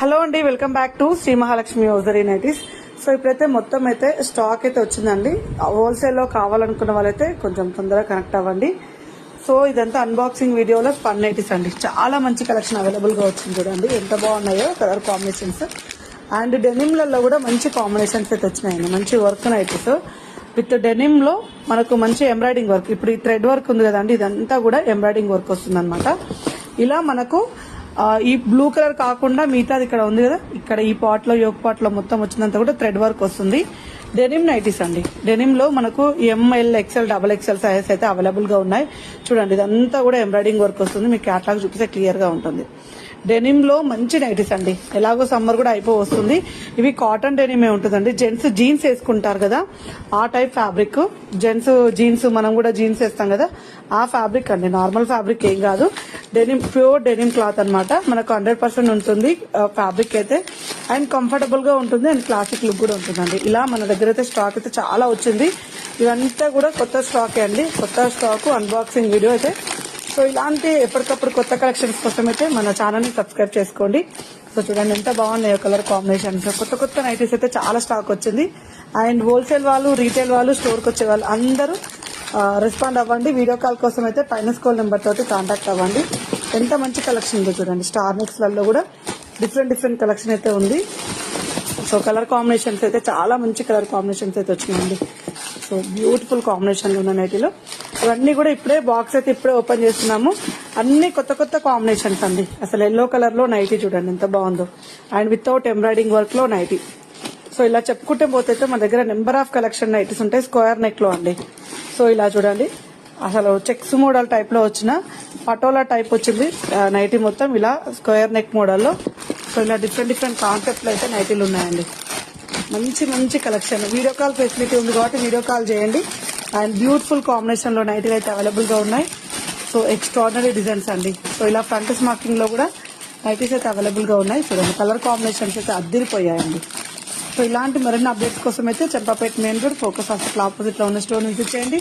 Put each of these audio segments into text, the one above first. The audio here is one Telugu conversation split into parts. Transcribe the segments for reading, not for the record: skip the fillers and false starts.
హలో అండి, welcome back to Shri Mahalakshmi hosiery nighties. So ఇప్పుడైతే మొత్తం అయితే స్టాక్ అయితే వచ్చిందండి. హోల్సేల్లో కావాలనుకున్న వాళ్ళైతే కొంచెం తొందరగా కనెక్ట్ అవ్వండి. సో ఇదంతా అన్బాక్సింగ్ వీడియోలో స్పన్ నైటీస్ అండి. చాలా మంచి కలెక్షన్ అవైలబుల్గా వచ్చింది. చూడండి ఎంత బాగున్నాయో కలర్ కాంబినేషన్స్. అండ్ డెనిమ్లలో కూడా మంచి కాంబినేషన్స్ అయితే వచ్చినాయండి. మంచి వర్క్ నైటీస్ విత్ డెనిమ్లో మనకు మంచి ఎంబ్రాయిడింగ్ వర్క్. ఇప్పుడు ఈ థ్రెడ్ వర్క్ ఉంది కదండి, ఇదంతా కూడా ఎంబ్రాయిడింగ్ వర్క్ వస్తుంది అనమాట. ఇలా మనకు ఈ బ్లూ కలర్ కాకుండా మిగతాది ఇక్కడ ఉంది కదా, ఇక్కడ ఈ పాట్ లో యోగ్ పాట్ లో మొత్తం వచ్చినంత కూడా థ్రెడ్ వర్క్ వస్తుంది. డెనిమ్ నైటీస్ అండి. డెనిమ్ లో మనకు M L XL double XL sizes అయితే అవైలబుల్ గా ఉన్నాయి. చూడండి ఇదంతా కూడా ఎంబ్రాయిడింగ్ వర్క్ వస్తుంది. మీకు క్యాటలాగ్ చూపిస్తే క్లియర్ గా ఉంటుంది. డెనిమ్ లో మంచి నైటీస్ అండి. ఎలాగో సమ్మర్ కూడా వస్తుంది. ఇవి కాటన్ డెనిమే ఉంటుందండి. జెంట్స్ జీన్స్ వేసుకుంటారు కదా, ఆ టైప్ ఫ్యాబ్రిక్. జెంట్స్ జీన్స్ మనం కూడా జీన్స్ వేస్తాం కదా, ఆ ఫ్యాబ్రిక్ అండి. నార్మల్ ఫ్యాబ్రిక్ ఏం కాదు, డెనిమ్ ప్యూర్ డెనిమ్ క్లాత్ అనమాట. మనకు 100% ఉంటుంది ఫ్యాబ్రిక్ అయితే. అండ్ కంఫర్టబుల్ గా ఉంటుంది అండ్ క్లాసిక్ లుక్ కూడా ఉంటుందండి. ఇలా మన దగ్గర అయితే స్టాక్ అయితే చాలా వచ్చింది. ఇవంతా కూడా కొత్త స్టాక్ అండి. కొత్త స్టాక్ అన్బాక్సింగ్ వీడియో అయితే. సో ఇలాంటి ఎప్పటికప్పుడు కొత్త కలెక్షన్స్ కోసం అయితే మన ఛానల్ ని సబ్స్క్రైబ్ చేసుకోండి. సో చూడండి ఎంత బాగున్నాయో కలర్ కాంబినేషన్స్. కొత్త కొత్త నైటీస్ అయితే చాలా స్టాక్ వచ్చింది. అండ్ హోల్సేల్ వాళ్ళు, రీటైల్ వాళ్ళు, స్టోర్కి వచ్చే వాళ్ళు అందరూ రెస్పాండ్ అవ్వండి. వీడియో కాల్ కోసం అయితే పైన స్క్రోల్ నెంబర్ తోటి కాంటాక్ట్ అవ్వండి. ఎంత మంచి కలెక్షన్ ఉందో చూడండి. స్టార్ మిక్స్ లలో కూడా డిఫరెంట్ కలెక్షన్ అయితే ఉంది. సో కలర్ కాంబినేషన్స్ అయితే చాలా మంచి కలర్ కాంబినేషన్స్ అయితే వచ్చినాయండి. సో బ్యూటిఫుల్ కాంబినేషన్లు ఉన్న నైటీలో ఇవన్నీ కూడా ఇప్పుడే బాక్స్ అయితే ఇప్పుడే ఓపెన్ చేస్తున్నాము. అన్ని కొత్త కాంబినేషన్స్ అండి. అసలు ఎల్లో కలర్ లో నైటీ చూడండి ఎంత బాగుందో. అండ్ వితౌట్ ఎంబ్రాయిడింగ్ వర్క్ లో నైటీ. సో ఇలా చెప్పుకుంటే పోతే మన దగ్గర నెంబర్ ఆఫ్ కలెక్షన్ నైటీస్ ఉంటాయి. స్క్వేర్ నెక్ లో అండి. సో ఇలా చూడండి, అసలు చెక్స్ మోడల్ టైప్ లో వచ్చిన పటోలా టైప్ వచ్చింది నైటీ మొత్తం ఇలా స్క్వేర్ నెక్ మోడల్లో. సో ఇలా డిఫరెంట్ కాన్సెప్ట్ లో అయితే నైటీలు ఉన్నాయండి. మంచి కలెక్షన్. వీడియో కాల్ ఫెసిలిటీ ఉంది కాబట్టి వీడియో కాల్ చేయండి. అండ్ బ్యూటిఫుల్ కాంబినేషన్ లో నైటీలు అయితే అవైలబుల్ గా ఉన్నాయి. సో ఎక్స్ట్రాడినరీ డిజైన్స్ అండి. సో ఇలా ఫ్రంట్ స్మార్కింగ్ లో కూడా నైటీస్ అయితే అవైలబుల్ గా ఉన్నాయి. చూడండి కలర్ కాంబినేషన్స్ అయితే అద్దరిపోయాయండి. సో ఇలాంటి మరిన్ని అప్డేట్స్ కోసం అయితే Champapet main road focus hospital opposite లో ఉన్న స్టోర్ విజిట్ చేయండి.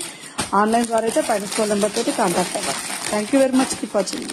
ఆన్లైన్ ద్వారా అయితే పైన స్క్రోల్ నెంబర్ తోటి కాంటాక్ట్ అవ్వాలి. Thank you very much. Keep watching.